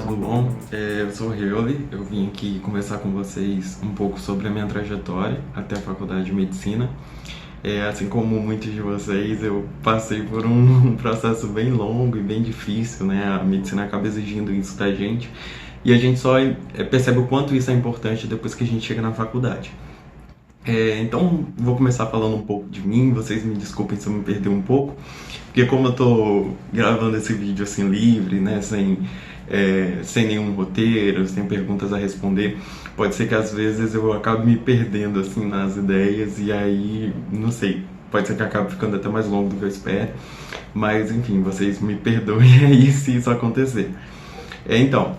tudo bom? Eu sou o Reoli, eu vim aqui conversar com vocês um pouco sobre a minha trajetória até a faculdade de Medicina. Assim como muitos de vocês, eu passei por um processo bem longo e bem difícil, né? A medicina acaba exigindo isso da gente e a gente só percebe o quanto isso é importante depois que a gente chega na faculdade. Então, vou começar falando um pouco de mim, vocês me desculpem se eu me perder um pouco, porque como eu tô gravando esse vídeo assim livre, né, sem nenhum roteiro, sem perguntas a responder, pode ser que às vezes eu acabe me perdendo assim nas ideias e aí, não sei, pode ser que acabe ficando até mais longo do que eu espero, mas enfim, vocês me perdoem aí se isso acontecer.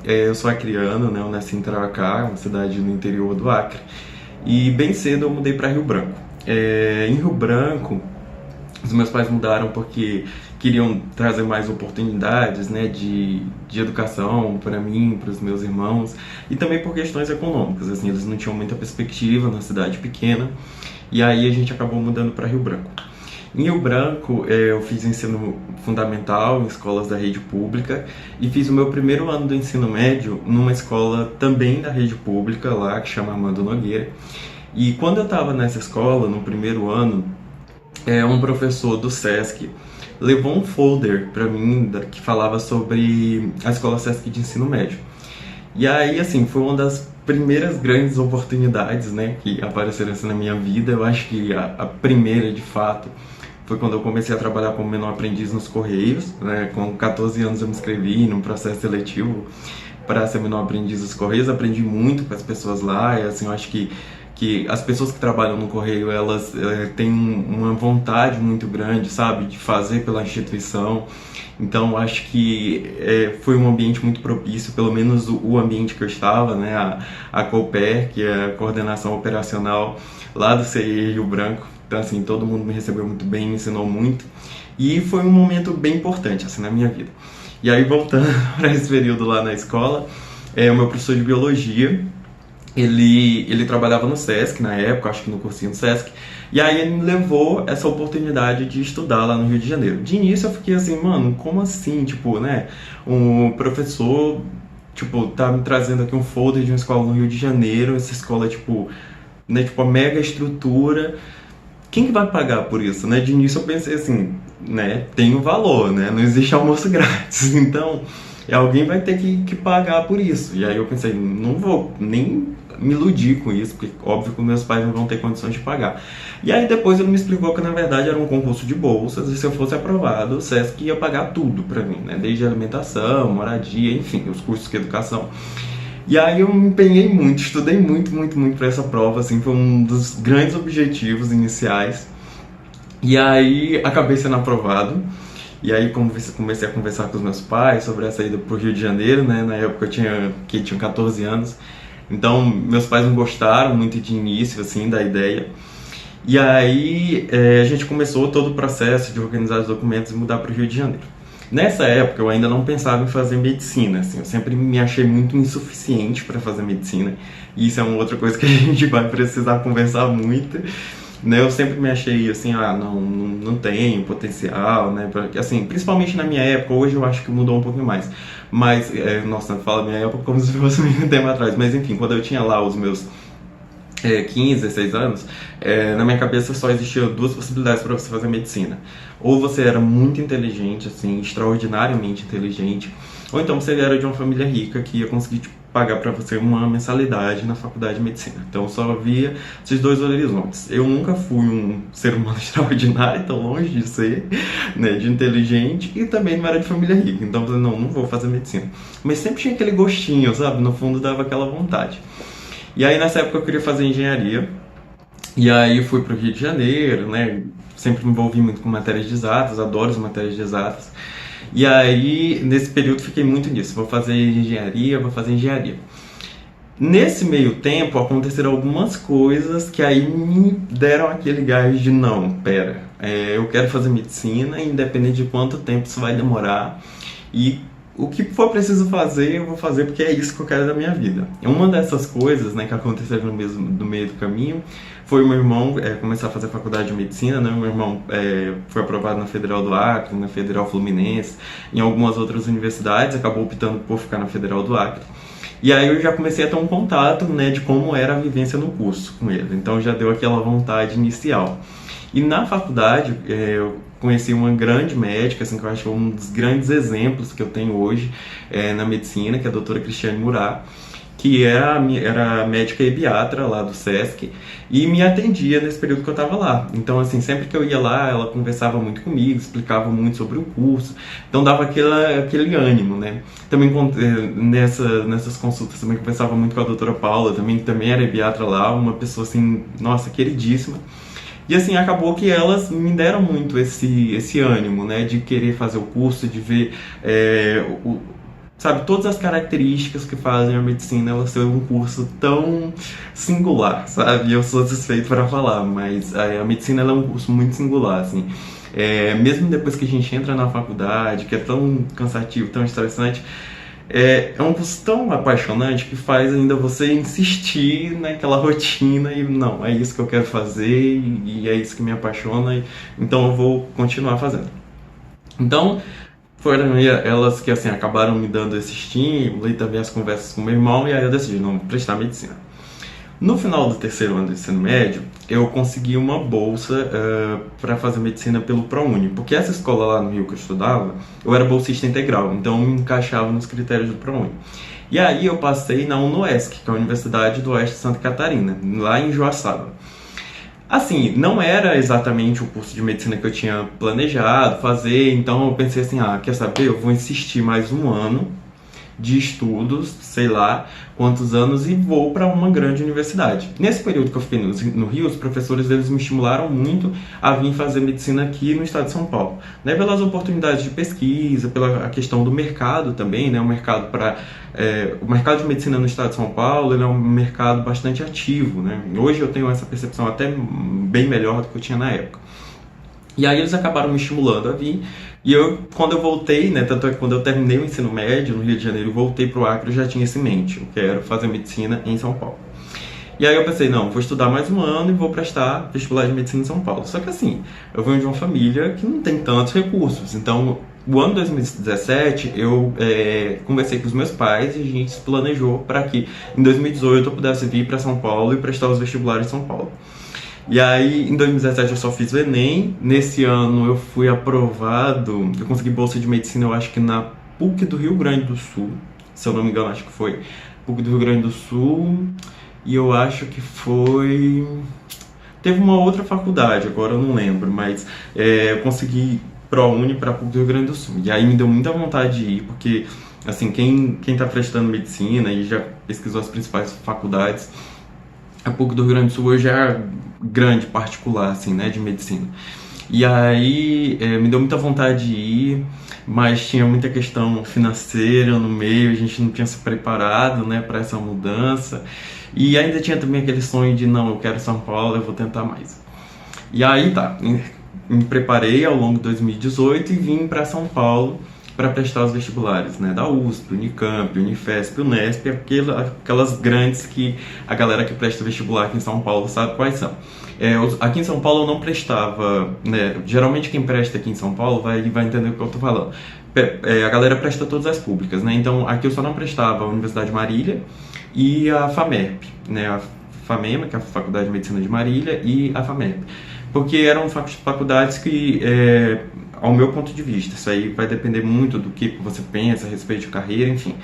Eu sou acriano, né, eu nasci em Tarauacá, uma cidade no interior do Acre, e bem cedo eu mudei para Rio Branco. Em Rio Branco, os meus pais mudaram porque queriam trazer mais oportunidades, né, de educação para mim, para os meus irmãos, e também por questões econômicas. Assim, eles não tinham muita perspectiva na cidade pequena, e aí a gente acabou mudando para Rio Branco. Em Rio Branco, eu fiz ensino fundamental em escolas da rede pública e fiz o meu primeiro ano do ensino médio numa escola também da rede pública lá, que chama Armando Nogueira. E quando eu estava nessa escola, no primeiro ano, um professor do SESC levou um folder para mim que falava sobre a escola SESC de ensino médio. E aí, assim, foi uma das primeiras grandes oportunidades, né, que apareceram assim na minha vida. Eu acho que a primeira, de fato, foi quando eu comecei a trabalhar como menor aprendiz nos Correios, né? Com 14 anos eu me inscrevi num processo seletivo para ser menor aprendiz dos Correios. Aprendi muito com as pessoas lá, e assim, eu acho que as pessoas que trabalham no Correio, elas têm uma vontade muito grande, sabe, de fazer pela instituição. Então, acho que foi um ambiente muito propício, pelo menos o ambiente que eu estava, né, a COPER, que é a Coordenação Operacional lá do CI Rio Branco. Então, assim, todo mundo me recebeu muito bem, me ensinou muito. E foi um momento bem importante, assim, na minha vida. E aí, voltando para esse período lá na escola, o meu professor de biologia, ele trabalhava no SESC na época, acho que no cursinho do SESC, e aí ele me levou essa oportunidade de estudar lá no Rio de Janeiro. De início eu fiquei assim, mano, como assim? Tipo, né, um professor, tipo, tá me trazendo aqui um folder de uma escola no Rio de Janeiro, essa escola, tipo, né, tipo, a mega estrutura. Quem que vai pagar por isso, né? De início eu pensei assim, né, tem um valor, né, não existe almoço grátis, então alguém vai ter que pagar por isso. E aí eu pensei, não vou nem me iludir com isso, porque óbvio que meus pais não vão ter condições de pagar. E aí depois ele me explicou que na verdade era um concurso de bolsas, e se eu fosse aprovado, o SESC ia pagar tudo pra mim, né, desde alimentação, moradia, enfim, os cursos de educação. E aí eu me empenhei muito, estudei muito para essa prova, assim, foi um dos grandes objetivos iniciais. E aí acabei sendo aprovado. E aí comecei a conversar com os meus pais sobre a saída pro Rio de Janeiro, né? Na época eu tinha 14 anos. Então meus pais não gostaram muito de início, assim, da ideia. E aí a gente começou todo o processo de organizar os documentos e mudar pro Rio de Janeiro. Nessa época eu ainda não pensava em fazer medicina, assim, eu sempre me achei muito insuficiente para fazer medicina, e isso é uma outra coisa que a gente vai precisar conversar muito, né? Eu sempre me achei assim, não tenho potencial, né? Assim, principalmente na minha época, hoje eu acho que mudou um pouquinho mais, mas, nossa, fala minha época como se fosse muito tempo atrás, mas enfim, quando eu tinha lá os meus 15, 16 anos, na minha cabeça só existiam duas possibilidades para você fazer medicina. Ou você era muito inteligente, assim, extraordinariamente inteligente, ou então você era de uma família rica que ia conseguir pagar para você uma mensalidade na faculdade de medicina. Então só havia esses dois horizontes. Eu nunca fui um ser humano extraordinário, tão longe de ser, né, de inteligente, e também não era de família rica. Então eu falei, não vou fazer medicina. Mas sempre tinha aquele gostinho, sabe? No fundo dava aquela vontade. E aí nessa época eu queria fazer engenharia, e aí fui para o Rio de Janeiro, né? Sempre me envolvi muito com matérias de exatas, adoro as matérias de exatas. E aí nesse período fiquei muito nisso, vou fazer engenharia. Nesse meio tempo aconteceram algumas coisas que aí me deram aquele gás de não, pera, eu quero fazer medicina, independente de quanto tempo isso vai demorar. E o que for preciso fazer, eu vou fazer porque é isso que eu quero da minha vida. Uma dessas coisas, né, que aconteceram no meio do caminho foi o meu irmão começar a fazer faculdade de medicina, né? Meu irmão foi aprovado na Federal do Acre, na Federal Fluminense, em algumas outras universidades, acabou optando por ficar na Federal do Acre. E aí eu já comecei a ter um contato, né, de como era a vivência no curso com ele. Então já deu aquela vontade inicial. E na faculdade, eu conheci uma grande médica, assim, que eu acho um dos grandes exemplos que eu tenho hoje na medicina, que é a doutora Cristiane Murat, que era médica ebiatra lá do SESC e me atendia nesse período que eu estava lá. Então, assim, sempre que eu ia lá, ela conversava muito comigo, explicava muito sobre o curso, então dava aquele ânimo, né? Também nessas consultas também conversava muito com a doutora Paula, que também era ebiatra lá, uma pessoa, assim, nossa, queridíssima. E assim, acabou que elas me deram muito esse ânimo, né, de querer fazer o curso, de ver, sabe, todas as características que fazem a medicina ela ser um curso tão singular, sabe? Eu sou suspeito para falar, mas a medicina ela é um curso muito singular, assim. Mesmo depois que a gente entra na faculdade, que é tão cansativo, tão estressante, é um curso tão apaixonante que faz ainda você insistir naquela rotina e não, é isso que eu quero fazer e é isso que me apaixona, então eu vou continuar fazendo. Então, foram elas que assim, acabaram me dando esse estímulo e também as conversas com meu irmão, e aí eu decidi não prestar medicina. No final do terceiro ano do ensino médio, eu consegui uma bolsa para fazer medicina pelo ProUni, porque essa escola lá no Rio que eu estudava, eu era bolsista integral, então eu me encaixava nos critérios do ProUni. E aí eu passei na UNOESC, que é a Universidade do Oeste de Santa Catarina, lá em Joaçaba. Assim, não era exatamente o curso de medicina que eu tinha planejado fazer, então eu pensei assim, quer saber, eu vou insistir mais um ano de estudos, sei lá quantos anos, e vou para uma grande universidade. Nesse período que eu fiquei no Rio, os professores eles me estimularam muito a vir fazer medicina aqui no estado de São Paulo, né, pelas oportunidades de pesquisa, pela questão do mercado também, né, o mercado de medicina no estado de São Paulo ele é um mercado bastante ativo, né. Hoje eu tenho essa percepção até bem melhor do que eu tinha na época. E aí eles acabaram me estimulando a vir, e quando eu voltei, né, tanto é que quando eu terminei o ensino médio no Rio de Janeiro e voltei para o Acre, eu já tinha isso em mente, eu quero fazer medicina em São Paulo. E aí eu pensei, não, vou estudar mais um ano e vou prestar vestibular de medicina em São Paulo. Só que assim, eu venho de uma família que não tem tantos recursos, então o ano 2017 eu conversei com os meus pais e a gente se planejou para que em 2018 eu pudesse vir para São Paulo e prestar os vestibulares em São Paulo. E aí, em 2017 eu só fiz o Enem, nesse ano eu fui aprovado, eu consegui bolsa de medicina, eu acho que na PUC do Rio Grande do Sul, se eu não me engano, acho que foi PUC do Rio Grande do Sul, e eu acho que teve uma outra faculdade, agora eu não lembro, mas eu consegui ProUni para PUC do Rio Grande do Sul, e aí me deu muita vontade de ir, porque, assim, quem tá prestando medicina e já pesquisou as principais faculdades, a PUC do Rio Grande do Sul hoje é grande, particular, assim, né, de medicina. E aí me deu muita vontade de ir, mas tinha muita questão financeira no meio, a gente não tinha se preparado, né, para essa mudança. E ainda tinha também aquele sonho de, não, eu quero São Paulo, eu vou tentar mais. E aí tá, me preparei ao longo de 2018 e vim para São Paulo para prestar os vestibulares, né, da USP, Unicamp, Unifesp, Unesp, aquelas grandes que a galera que presta vestibular aqui em São Paulo sabe quais são. Aqui em São Paulo eu não prestava, né, geralmente quem presta aqui em São Paulo vai entender o que eu tô falando. A galera presta todas as públicas, né, então aqui eu só não prestava a Universidade de Marília e a FAMERP, né, a FAMEMA, que é a Faculdade de Medicina de Marília, e a FAMERP, porque eram faculdades que ao meu ponto de vista, isso aí vai depender muito do que você pensa a respeito de carreira, enfim,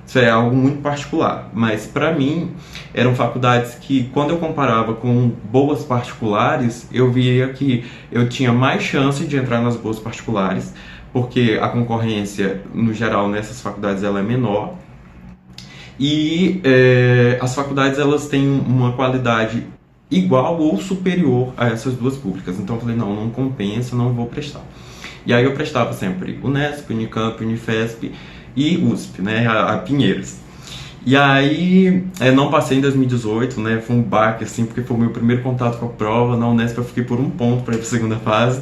isso é algo muito particular, mas para mim eram faculdades que quando eu comparava com boas particulares, eu via que eu tinha mais chance de entrar nas boas particulares, porque a concorrência no geral nessas faculdades ela é menor, e as faculdades elas têm uma qualidade igual ou superior a essas duas públicas, então eu falei, não compensa, não vou prestar. E aí eu prestava sempre Unesp, Unicamp, Unifesp e USP, né, a Pinheiros. E aí não passei em 2018, né, foi um baque, assim, porque foi o meu primeiro contato com a prova. Na Unesp eu fiquei por um ponto para ir para a segunda fase.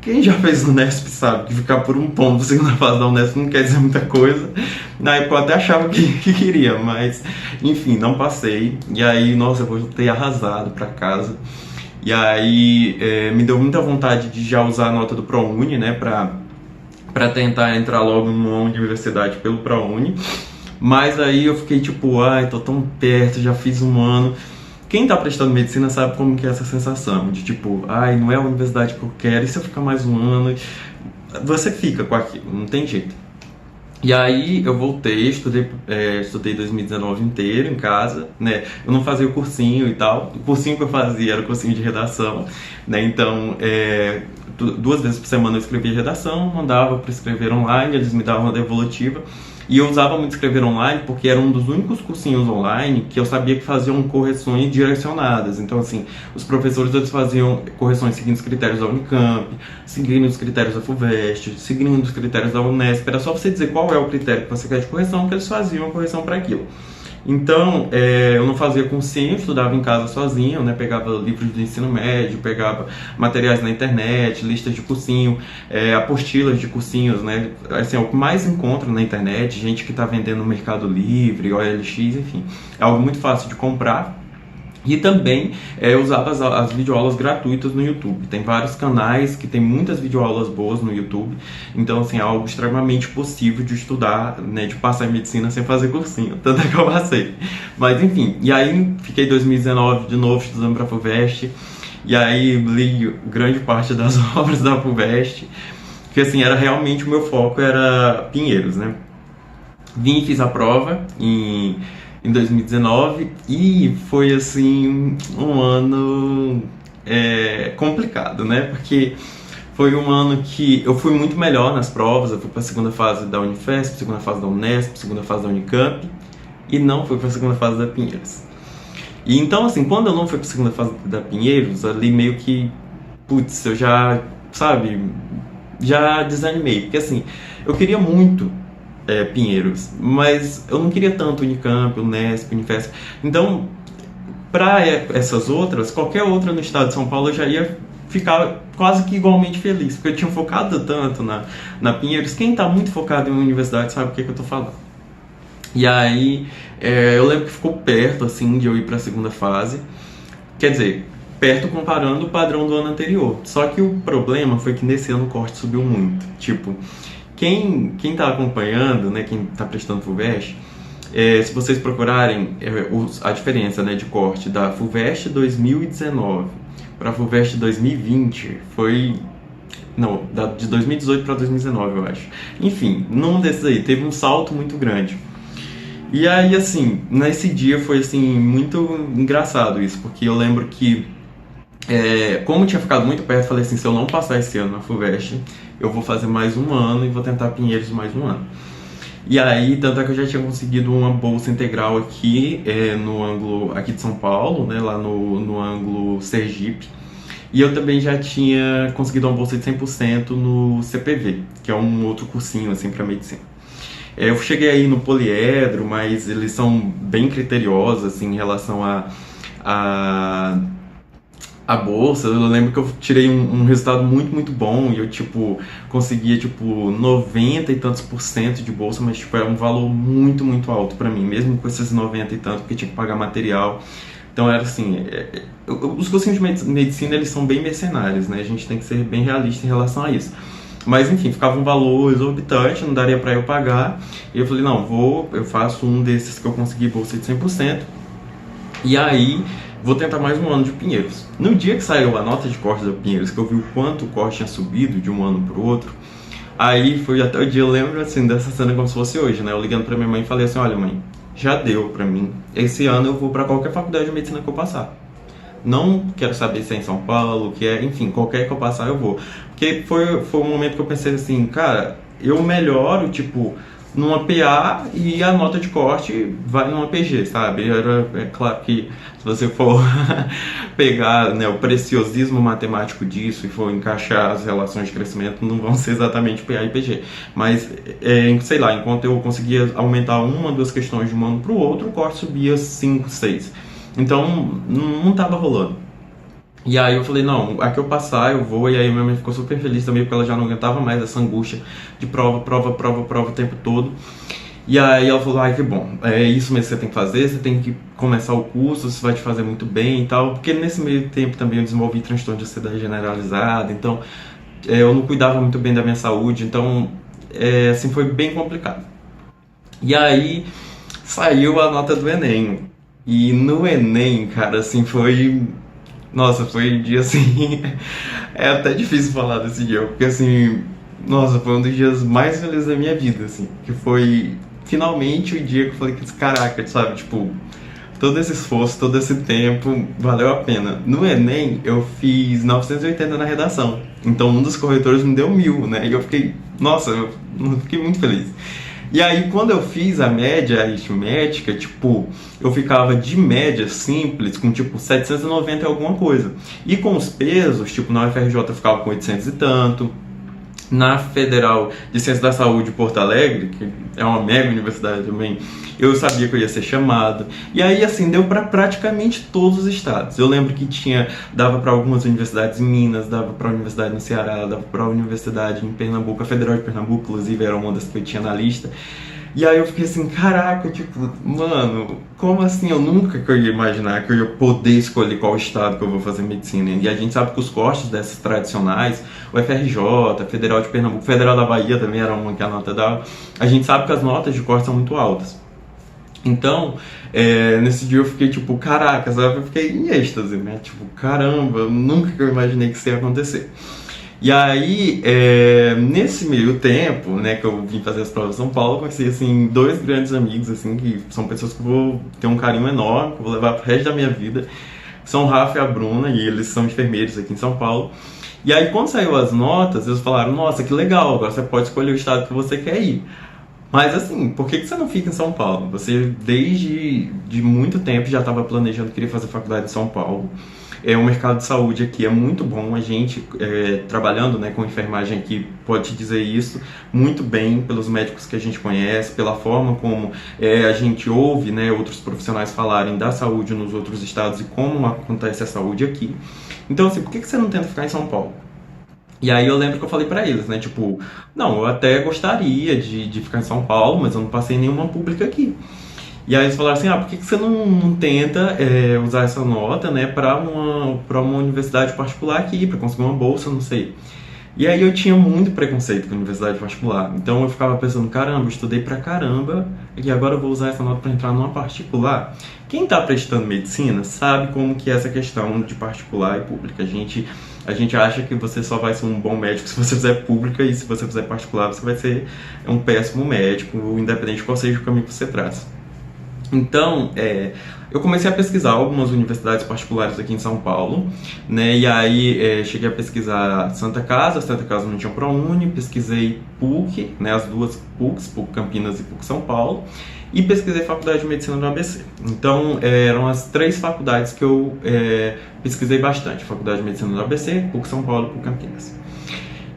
quem já fez o Unesp sabe que ficar por um ponto na segunda fase da Unesp não quer dizer muita coisa. Na época eu até achava que queria, mas enfim, não passei. E aí, nossa, eu voltei arrasado pra casa. E aí me deu muita vontade de já usar a nota do ProUni, né, pra tentar entrar logo numa universidade pelo ProUni. Mas aí eu fiquei tipo, ai, tô tão perto, já fiz um ano. Quem tá prestando medicina sabe como que é essa sensação de tipo, ai, não é a universidade que eu quero, e se eu ficar mais um ano? Você fica com aquilo, não tem jeito. E aí eu voltei, estudei 2019 inteiro em casa, né? Eu não fazia o cursinho e tal. O cursinho que eu fazia era o cursinho de redação, né? Então, 2 vezes por semana eu escrevia redação, mandava para escrever online, eles me davam uma devolutiva. E eu usava muito escrever online porque era um dos únicos cursinhos online que eu sabia que faziam correções direcionadas. Então, assim, os professores eles faziam correções seguindo os critérios da Unicamp, seguindo os critérios da FUVEST, seguindo os critérios da Unesp. Era só você dizer qual é o critério que você quer de correção, que eles faziam a correção para aquilo. Então, eu não fazia cursinho, estudava em casa sozinho, né? Pegava livros de ensino médio, pegava materiais na internet, listas de cursinho, apostilas de cursinhos, né? Assim, é o que mais encontro na internet, gente que está vendendo no Mercado Livre, OLX, enfim. É algo muito fácil de comprar. E também eu usava as videoaulas gratuitas no YouTube. Tem vários canais que tem muitas videoaulas boas no YouTube. Então, assim, é algo extremamente possível de estudar, né, de passar em medicina sem fazer cursinho. Tanto é que eu passei. Mas, enfim. E aí, fiquei em 2019 de novo estudando para a FUVEST. E aí, li grande parte das obras da FUVEST. Porque, assim, era realmente o meu foco, era Pinheiros, né? Vim e fiz a prova em 2019 e foi assim um ano complicado, né? Porque foi um ano que eu fui muito melhor nas provas. Eu fui para a segunda fase da Unifesp, segunda fase da Unesp, segunda fase da Unicamp e não fui para a segunda fase da Pinheiros. E então, assim, quando eu não fui para a segunda fase da Pinheiros, ali meio que, putz, eu já, sabe, já desanimei, porque assim, eu queria muito Pinheiros, mas eu não queria tanto Unicamp, Unesp, Unifesp. Então, para essas outras, qualquer outra no estado de São Paulo eu já ia ficar quase que igualmente feliz, porque eu tinha focado tanto na Pinheiros. Quem está muito focado em uma universidade sabe o que eu estou falando. E aí, eu lembro que ficou perto, assim, de eu ir para a segunda fase. Quer dizer, perto comparando o padrão do ano anterior. Só que o problema foi que nesse ano o corte subiu muito. Tipo, quem está acompanhando, né, quem está prestando FUVEST, se vocês procurarem a diferença, né, de corte da FUVEST 2019 para a FUVEST 2020, foi... Não, de 2018 para 2019, eu acho. Enfim, num desses aí, teve um salto muito grande. E aí, assim, nesse dia foi, assim, muito engraçado isso, porque eu lembro que, como tinha ficado muito perto, eu falei assim, se eu não passar esse ano na FUVEST, eu vou fazer mais um ano e vou tentar Pinheiros mais um ano. E aí, tanto é que eu já tinha conseguido uma bolsa integral aqui, no ângulo aqui de São Paulo, né, lá no ângulo Sergipe. E eu também já tinha conseguido uma bolsa de 100% no CPV, que é um outro cursinho, assim, para medicina. Eu cheguei aí no Poliedro, mas eles são bem criteriosos, assim, em relação a bolsa. Eu lembro que eu tirei um resultado muito, muito bom e eu, tipo, conseguia, tipo, 90 e tantos % de bolsa, mas, tipo, era um valor muito, muito alto pra mim, mesmo com esses 90 e tanto, porque tinha que pagar material. Então, era assim, os cursinhos de medicina, eles são bem mercenários, né? A gente tem que ser bem realista em relação a isso. Mas, enfim, ficava um valor exorbitante, não daria pra eu pagar. E eu falei, não, eu faço um desses que eu consegui bolsa de 100%. E aí, vou tentar mais um ano de Pinheiros. No dia que saiu a nota de corte da Pinheiros, que eu vi o quanto o corte tinha subido de um ano pro outro, aí foi até o dia, eu lembro assim, dessa cena como se fosse hoje, né? Eu ligando pra minha mãe e falei assim, olha mãe, já deu pra mim. Esse ano eu vou pra qualquer faculdade de medicina que eu passar. Não quero saber se é em São Paulo, que é, enfim, qualquer que eu passar eu vou. Porque foi um momento que eu pensei assim, cara, eu melhoro, tipo, numa PA e a nota de corte vai numa PG, sabe? É claro que se você for pegar, né, o preciosismo matemático disso e for encaixar as relações de crescimento, não vão ser exatamente PA e PG. Mas, sei lá, enquanto eu conseguia aumentar uma, duas questões de um ano para o outro, o corte subia 5, 6. Então, não estava rolando. E aí eu falei, não, aqui eu passar, eu vou. E aí minha mãe ficou super feliz também, porque ela já não aguentava mais essa angústia de prova, prova, prova, prova o tempo todo. E aí ela falou, ai, que bom, é isso mesmo que você tem que fazer, você tem que começar o curso, isso vai te fazer muito bem e tal. Porque nesse meio tempo também eu desenvolvi transtorno de ansiedade generalizada, então eu não cuidava muito bem da minha saúde, então assim, foi bem complicado. E aí saiu a nota do Enem. E no Enem, cara, assim, foi. Nossa, foi um dia assim. É até difícil falar desse dia, porque assim. Nossa, foi um dos dias mais felizes da minha vida, assim. Que foi finalmente o dia que eu falei que, caraca, sabe? Tipo, todo esse esforço, todo esse tempo, valeu a pena. No Enem, eu fiz 980 na redação. Então, um dos corretores me deu 1000, né? E eu fiquei, nossa, eu fiquei muito feliz. E aí, quando eu fiz a média aritmética, tipo, eu ficava de média simples com, tipo, 790 e alguma coisa. E com os pesos, tipo, na UFRJ eu ficava com 800 e tanto, na Federal de Ciências da Saúde de Porto Alegre, que é uma mega universidade também, eu sabia que eu ia ser chamado. E aí, assim, deu para praticamente todos os estados. Eu lembro que dava para algumas universidades em Minas, dava para a universidade no Ceará, dava para a universidade em Pernambuco, a Federal de Pernambuco, inclusive, era uma das que eu tinha na lista. E aí eu fiquei assim, caraca, tipo, mano, como assim? Eu nunca que eu ia imaginar que eu ia poder escolher qual estado que eu vou fazer medicina. E a gente sabe que os cortes dessas tradicionais, o FRJ, Federal de Pernambuco, Federal da Bahia também era uma que a nota dava, a gente sabe que as notas de corte são muito altas. Então, nesse dia eu fiquei tipo, caraca, sabe? Eu fiquei em êxtase, né? Tipo, caramba, nunca que eu imaginei que isso ia acontecer. E aí, nesse meio tempo, né, que eu vim fazer as provas em São Paulo, eu conheci, assim, dois grandes amigos, assim, que são pessoas que eu vou ter um carinho enorme, que eu vou levar pro resto da minha vida. São o Rafa e a Bruna, e eles são enfermeiros aqui em São Paulo. E aí, quando saiu as notas, eles falaram, nossa, que legal, agora você pode escolher o estado que você quer ir. Mas assim, por que você não fica em São Paulo? Você, desde de muito tempo, já estava planejando que queria fazer faculdade em São Paulo. O mercado de saúde aqui é muito bom. A gente, trabalhando, né, com enfermagem aqui, pode te dizer isso muito bem pelos médicos que a gente conhece, pela forma como a gente ouve, né, outros profissionais falarem da saúde nos outros estados e como acontece a saúde aqui. Então, assim, por que você não tenta ficar em São Paulo? E aí eu lembro que eu falei pra eles, né, tipo, não, eu até gostaria de ficar em São Paulo, mas eu não passei em nenhuma pública aqui. E aí eles falaram assim, por que você não tenta usar essa nota, né, pra uma universidade particular aqui, pra conseguir uma bolsa, não sei. E aí eu tinha muito preconceito com a universidade particular. Então eu ficava pensando, caramba, eu estudei pra caramba e agora eu vou usar essa nota pra entrar numa particular. Quem tá prestando medicina sabe como que é essa questão de particular e pública. A gente acha que você só vai ser um bom médico se você fizer pública e se você fizer particular você vai ser um péssimo médico, independente de qual seja o caminho que você traz. Então, eu comecei a pesquisar algumas universidades particulares aqui em São Paulo, né? E aí cheguei a pesquisar Santa Casa não tinha ProUni, pesquisei PUC, né? As duas PUCs, PUC Campinas e PUC São Paulo, e pesquisei Faculdade de Medicina do ABC. Então, eram as três faculdades que eu pesquisei bastante: Faculdade de Medicina do ABC, PUC São Paulo e PUC Campinas.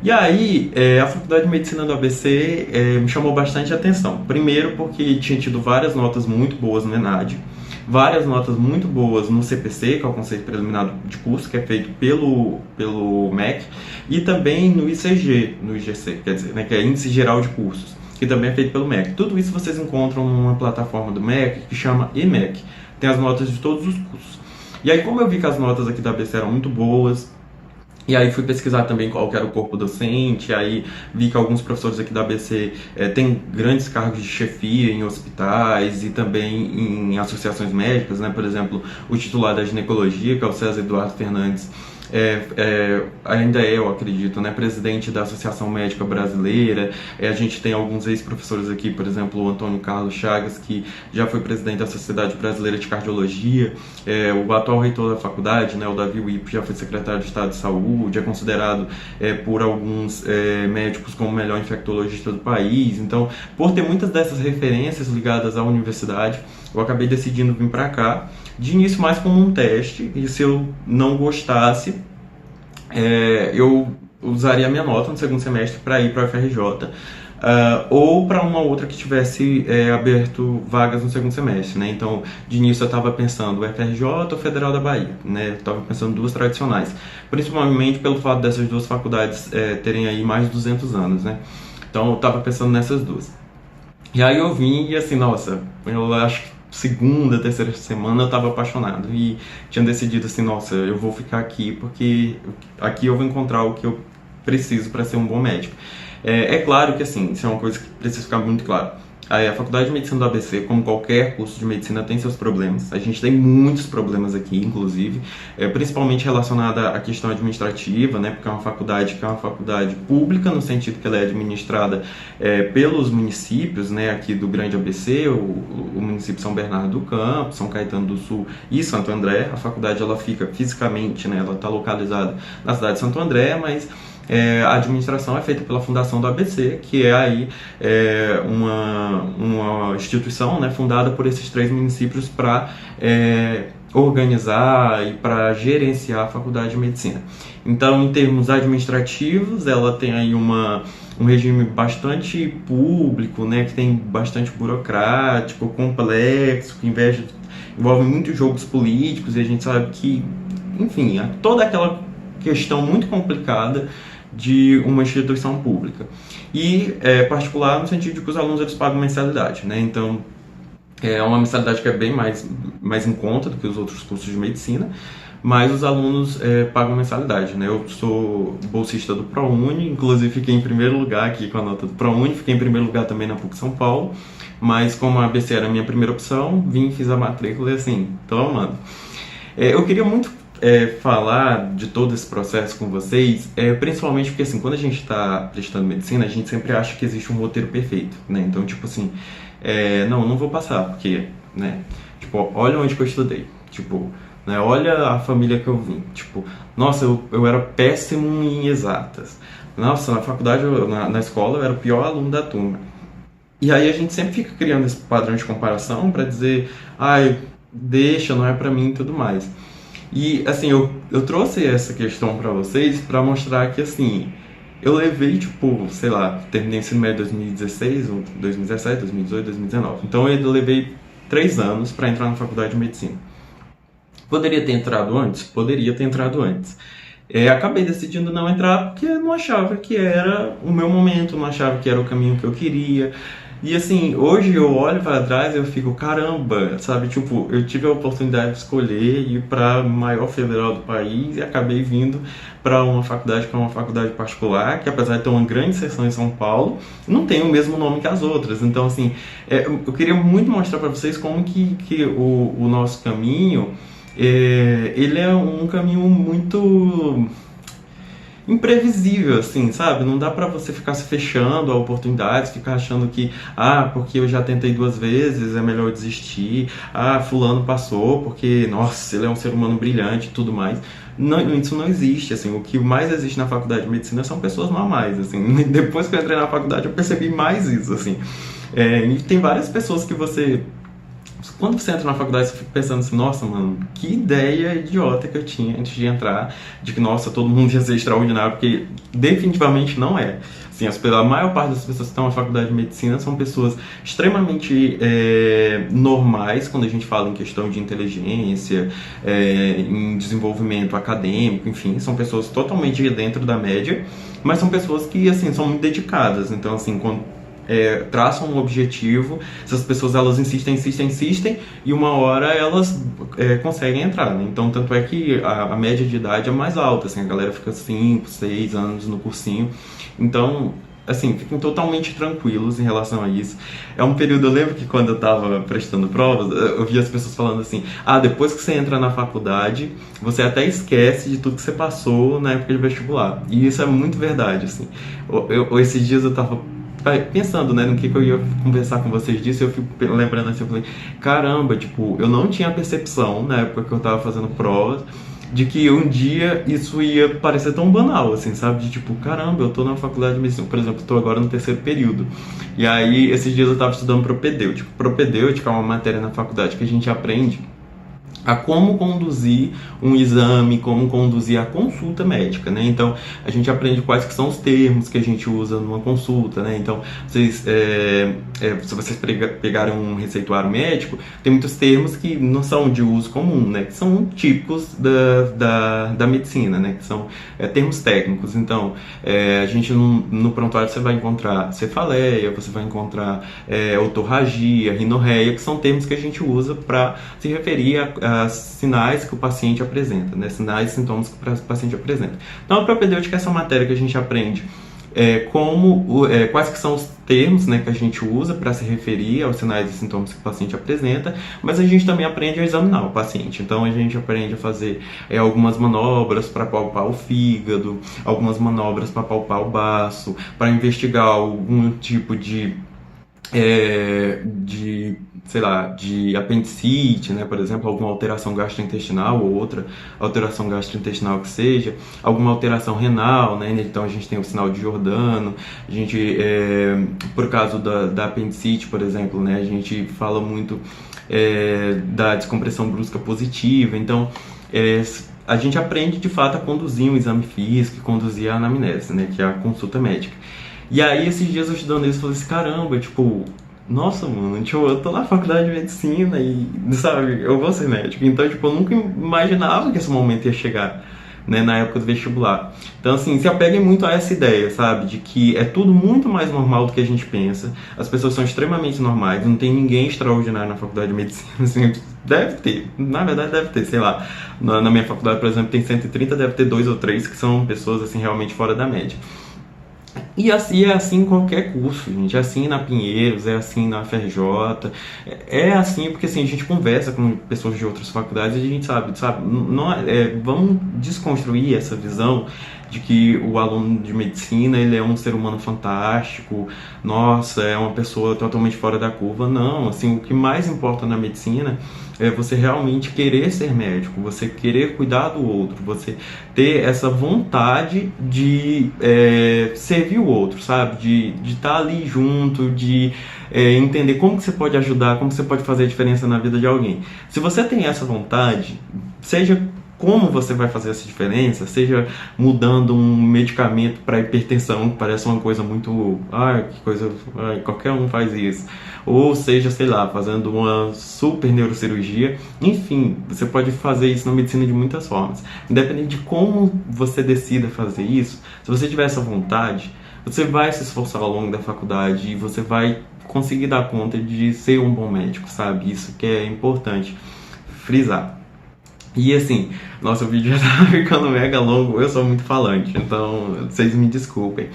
E aí, a Faculdade de Medicina do ABC me chamou bastante atenção. Primeiro porque tinha tido várias notas muito boas no ENAD, várias notas muito boas no CPC, que é o Conceito Preliminar de Curso, que é feito pelo MEC, e também no ICG, no IGC, quer dizer, né, que é Índice Geral de Cursos, que também é feito pelo MEC. Tudo isso vocês encontram numa plataforma do MEC que chama EMEC. Tem as notas de todos os cursos. E aí, como eu vi que as notas aqui da ABC eram muito boas, e aí fui pesquisar também qual que era o corpo docente, aí vi que alguns professores aqui da ABC têm grandes cargos de chefia em hospitais e também em associações médicas, né? Por exemplo, o titular da ginecologia, que é o César Eduardo Fernandes, ainda eu acredito, né, presidente da Associação Médica Brasileira. A gente tem alguns ex-professores aqui, por exemplo, o Antônio Carlos Chagas, que já foi presidente da Sociedade Brasileira de Cardiologia, o atual reitor da faculdade, né, o Davi Wipp, já foi secretário de Estado de Saúde, é considerado por alguns médicos como o melhor infectologista do país. Então, por ter muitas dessas referências ligadas à universidade, eu acabei decidindo vir para cá, de início mais como um teste, e se eu não gostasse, eu usaria a minha nota no segundo semestre para ir para a UFRJ. ou para uma outra que tivesse aberto vagas no segundo semestre, né? Então, de início eu estava pensando FRJ ou Federal da Bahia, né? Eu estava pensando duas tradicionais, principalmente pelo fato dessas duas faculdades terem aí mais de 200 anos, né? Então, eu estava pensando nessas duas. E aí eu vim e assim, nossa, eu acho que segunda, terceira semana eu estava apaixonado e tinha decidido assim, nossa, eu vou ficar aqui porque aqui eu vou encontrar o que eu preciso para ser um bom médico. É claro que assim, isso é uma coisa que precisa ficar muito claro. A Faculdade de Medicina do ABC, como qualquer curso de medicina, tem seus problemas. A gente tem muitos problemas aqui, inclusive, principalmente relacionada à questão administrativa, né? Porque é uma faculdade que é uma faculdade pública, no sentido que ela é administrada pelos municípios, né? Aqui do Grande ABC, o município de São Bernardo do Campo, São Caetano do Sul e Santo André. A faculdade ela fica fisicamente, né? Ela está localizada na cidade de Santo André, mas a administração é feita pela Fundação do ABC, que é aí uma instituição, né, fundada por esses três municípios para organizar e para gerenciar a Faculdade de Medicina. Então, em termos administrativos, ela tem aí um regime bastante público, né, que tem bastante burocrático, complexo, que envolve muitos jogos políticos, e a gente sabe que, enfim, toda aquela questão muito complicada de uma instituição pública. E particular no sentido de que os alunos eles pagam mensalidade, né? Então, é uma mensalidade que é bem mais em conta do que os outros cursos de medicina, mas os alunos pagam mensalidade, né? Eu sou bolsista do ProUni, inclusive fiquei em primeiro lugar aqui com a nota do ProUni, fiquei em primeiro lugar também na PUC São Paulo, mas como a ABC era a minha primeira opção, fiz a matrícula e assim, tô amando. Eu queria muito falar de todo esse processo com vocês, principalmente porque assim, quando a gente está prestando medicina, a gente sempre acha que existe um roteiro perfeito, né? Então, tipo assim, não vou passar, porque, né? Tipo, olha onde que eu estudei, tipo, né? Olha a família que eu vim, tipo, nossa, eu era péssimo em exatas, nossa, na faculdade, na escola, eu era o pior aluno da turma. E aí a gente sempre fica criando esse padrão de comparação para dizer, deixa, não é para mim e tudo mais. E, assim, eu trouxe essa questão para vocês para mostrar que, assim, eu levei, tipo, sei lá, terminei o ensino médio em 2016, 2017, 2018, 2019. Então, eu levei 3 anos para entrar na faculdade de medicina. Poderia ter entrado antes? Poderia ter entrado antes. Acabei decidindo não entrar porque não achava que era o meu momento, não achava que era o caminho que eu queria. E assim, hoje eu olho para trás e eu fico, caramba, sabe? Tipo, eu tive a oportunidade de escolher ir para a maior federal do país e acabei vindo para uma faculdade que é uma faculdade particular, que apesar de ter uma grande seção em São Paulo, não tem o mesmo nome que as outras. Então, assim, eu queria muito mostrar para vocês como que o nosso caminho, ele é um caminho muito imprevisível, assim, sabe? Não dá pra você ficar se fechando a oportunidades, ficar achando que, porque eu já tentei 2 vezes, é melhor eu desistir, fulano passou, porque, nossa, ele é um ser humano brilhante e tudo mais. Não, isso não existe, assim, o que mais existe na faculdade de medicina são pessoas normais, assim. Depois que eu entrei na faculdade eu percebi mais isso, assim. E tem várias pessoas que quando você entra na faculdade, você fica pensando assim, nossa, mano, que ideia idiota que eu tinha antes de entrar, de que, nossa, todo mundo ia ser extraordinário, porque definitivamente não é. Assim, a maior parte das pessoas que estão na faculdade de medicina são pessoas extremamente normais, quando a gente fala em questão de inteligência, em desenvolvimento acadêmico, enfim, são pessoas totalmente dentro da média, mas são pessoas que, assim, são muito dedicadas. Então, assim, quando traçam um objetivo, essas pessoas elas insistem, e uma hora elas conseguem entrar, né? Então, tanto é que a média de idade é mais alta, assim, a galera fica 5, 6 anos no cursinho. Então, assim, fiquem totalmente tranquilos em relação a isso. É um período, eu lembro que quando eu tava prestando provas, eu via as pessoas falando assim, depois que você entra na faculdade, você até esquece de tudo que você passou na época de vestibular. E isso é muito verdade, assim. Esses dias eu tava pensando, né, no que eu ia conversar com vocês disso, eu fico lembrando assim, eu falei, caramba, tipo, eu não tinha percepção na época que eu tava fazendo provas de que um dia isso ia parecer tão banal, assim, sabe? De tipo, caramba, eu tô na faculdade de medicina, por exemplo, eu tô agora no 3º período. E aí, esses dias eu tava estudando propedêutica. Propedêutica é uma matéria na faculdade que a gente aprende a como conduzir um exame, como conduzir a consulta médica, né? Então, a gente aprende quais que são os termos que a gente usa numa consulta, né? Então, se vocês pegarem um receituário médico, tem muitos termos que não são de uso comum, né? Que são típicos da medicina, né? Que são termos técnicos. Então, a gente no prontuário você vai encontrar cefaleia, você vai encontrar otorragia, rinorreia, que são termos que a gente usa para se referir a sinais que o paciente apresenta, né? Sinais e sintomas que o paciente apresenta. Então, a propedêutica é essa matéria que a gente aprende quais que são os termos, né, que a gente usa para se referir aos sinais e sintomas que o paciente apresenta, mas a gente também aprende a examinar o paciente. Então, a gente aprende a fazer algumas manobras para palpar o fígado, algumas manobras para palpar o baço, para investigar algum tipo de sei lá, de apendicite, né, por exemplo, alguma alteração gastrointestinal ou outra alteração gastrointestinal que seja, alguma alteração renal, né, então a gente tem o sinal de Giordano, a gente, por causa da apendicite, por exemplo, né, a gente fala muito da descompressão brusca positiva, então a gente aprende de fato a conduzir um exame físico, conduzir a anamnese, né, que é a consulta médica. E aí, esses dias eu estudando isso, eu falei assim, caramba, tipo, nossa, mano, tipo, eu tô na faculdade de medicina e, sabe, eu vou ser médico. Então, tipo, eu nunca imaginava que esse momento ia chegar, né, na época do vestibular. Então, assim, se apeguem muito a essa ideia, sabe, de que é tudo muito mais normal do que a gente pensa. As pessoas são extremamente normais, não tem ninguém extraordinário na faculdade de medicina, assim, deve ter, na verdade deve ter, sei lá. Na minha faculdade, por exemplo, tem 130, deve ter 2 ou 3 que são pessoas, assim, realmente fora da média. E assim é assim em qualquer curso, gente. É assim na Pinheiros, é assim na FRJ. É assim porque assim, a gente conversa com pessoas de outras faculdades e a gente sabe, não, vamos desconstruir essa visão de que o aluno de medicina ele é um ser humano fantástico, nossa, é uma pessoa totalmente fora da curva. Não, assim, o que mais importa na medicina é você realmente querer ser médico, você querer cuidar do outro, você ter essa vontade de servir o outro, sabe? De estar ali junto, de entender como que você pode ajudar, como que você pode fazer a diferença na vida de alguém. Se você tem essa vontade, seja como você vai fazer essa diferença, seja mudando um medicamento para hipertensão, que parece uma coisa muito... que coisa... qualquer um faz isso. Ou seja, sei lá, fazendo uma super neurocirurgia. Enfim, você pode fazer isso na medicina de muitas formas. Independente de como você decida fazer isso, se você tiver essa vontade, você vai se esforçar ao longo da faculdade e você vai conseguir dar conta de ser um bom médico, sabe? Isso que é importante frisar. E assim, nosso vídeo já tá ficando mega longo, eu sou muito falante, então vocês me desculpem.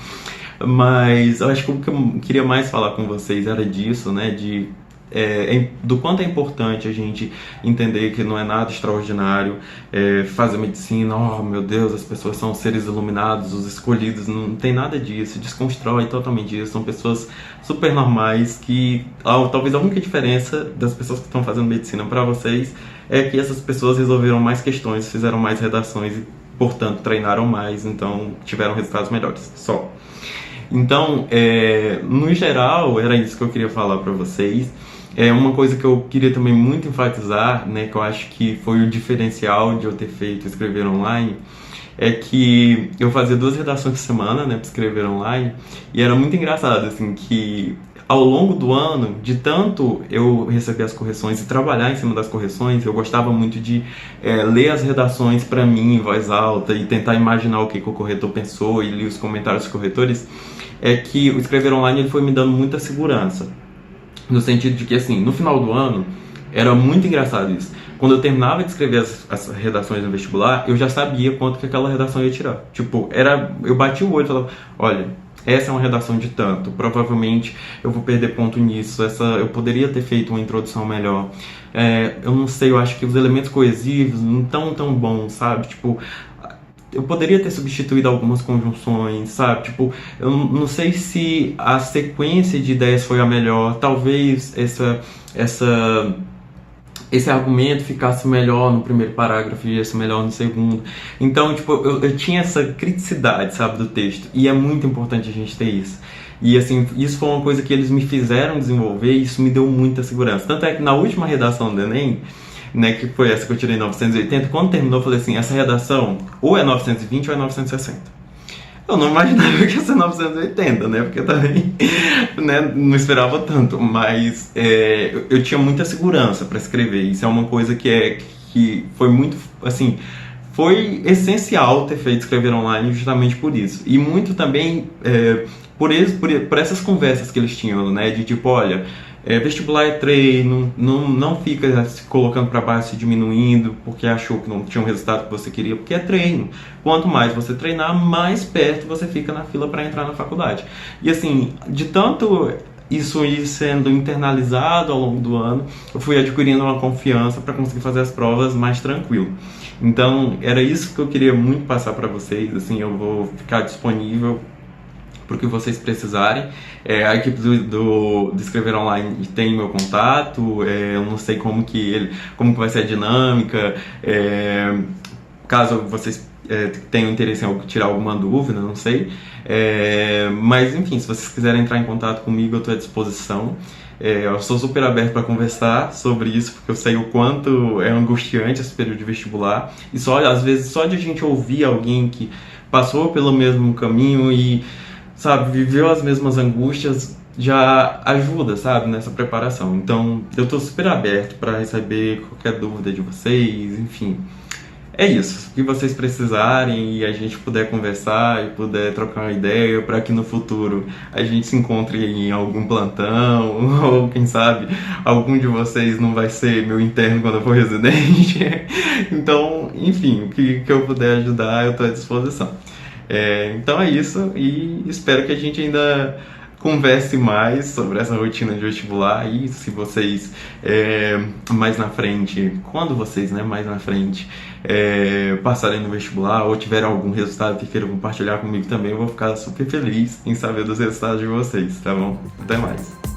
Mas eu acho que o que eu queria mais falar com vocês era disso, né, do quanto é importante a gente entender que não é nada extraordinário fazer medicina, oh meu Deus, as pessoas são seres iluminados, os escolhidos, não tem nada disso, desconstrói totalmente isso, são pessoas super normais que, talvez a única diferença das pessoas que estão fazendo medicina para vocês é que essas pessoas resolveram mais questões, fizeram mais redações e, portanto, treinaram mais, então tiveram resultados melhores, só. Então, no geral, era isso que eu queria falar para vocês. Uma coisa que eu queria também muito enfatizar, né, que eu acho que foi o diferencial de eu ter feito Escrever Online, é que eu fazia 2 redações por semana, né, para Escrever Online, e era muito engraçado, assim, que ao longo do ano, de tanto eu receber as correções e trabalhar em cima das correções, eu gostava muito de ler as redações para mim em voz alta e tentar imaginar o que o corretor pensou e ler os comentários dos corretores, que o Escrever Online ele foi me dando muita segurança. No sentido de que, assim, no final do ano, era muito engraçado isso. Quando eu terminava de escrever as redações no vestibular, eu já sabia quanto que aquela redação ia tirar. Tipo, eu bati o olho e falava, olha, essa é uma redação de tanto, provavelmente eu vou perder ponto nisso, eu poderia ter feito uma introdução melhor. Eu não sei, eu acho que os elementos coesivos não estão tão bons, sabe? Tipo, eu poderia ter substituído algumas conjunções, sabe? Tipo, eu não sei se a sequência de ideias foi a melhor. Talvez esse argumento ficasse melhor no primeiro parágrafo e esse melhor no segundo. Então, tipo, eu tinha essa criticidade, sabe, do texto. E é muito importante a gente ter isso. E, assim, isso foi uma coisa que eles me fizeram desenvolver e isso me deu muita segurança. Tanto é que na última redação do Enem, né, que foi essa que eu tirei 980. Quando terminou, eu falei assim, essa redação ou é 920 ou é 960. Eu não imaginava que ia ser 980, né? Porque também, né, não esperava tanto. Mas eu tinha muita segurança para escrever. Isso é uma coisa que foi muito, assim, foi essencial ter feito escrever online justamente por isso. E muito também por essas conversas que eles tinham, né? De tipo, olha, vestibular é treino, não fica se colocando para baixo, se diminuindo, porque achou que não tinha o resultado que você queria, porque é treino. Quanto mais você treinar, mais perto você fica na fila para entrar na faculdade. E assim, de tanto isso ir sendo internalizado ao longo do ano, eu fui adquirindo uma confiança para conseguir fazer as provas mais tranquilo. Então, era isso que eu queria muito passar para vocês. Assim, eu vou ficar disponível para o que vocês precisarem. A equipe do Escrever Online tem meu contato. Eu não sei como que vai ser a dinâmica. Caso vocês tenham interesse em tirar alguma dúvida, não sei. Mas enfim, se vocês quiserem entrar em contato comigo, eu estou à disposição. Eu sou super aberto para conversar sobre isso, porque eu sei o quanto é angustiante esse período de vestibular. E às vezes, só de a gente ouvir alguém que passou pelo mesmo caminho e, sabe, viveu as mesmas angústias, já ajuda, sabe, nessa preparação. Então, eu estou super aberto para receber qualquer dúvida de vocês, enfim. É isso, o que vocês precisarem e a gente puder conversar e puder trocar uma ideia para que no futuro a gente se encontre em algum plantão ou quem sabe algum de vocês não vai ser meu interno quando eu for residente. Então, enfim, o que eu puder ajudar eu estou à disposição. Então é isso e espero que a gente ainda converse mais sobre essa rotina de vestibular e se vocês mais na frente, quando vocês, né, mais na frente passarem no vestibular ou tiverem algum resultado que queiram compartilhar comigo também, eu vou ficar super feliz em saber dos resultados de vocês, tá bom? Até mais!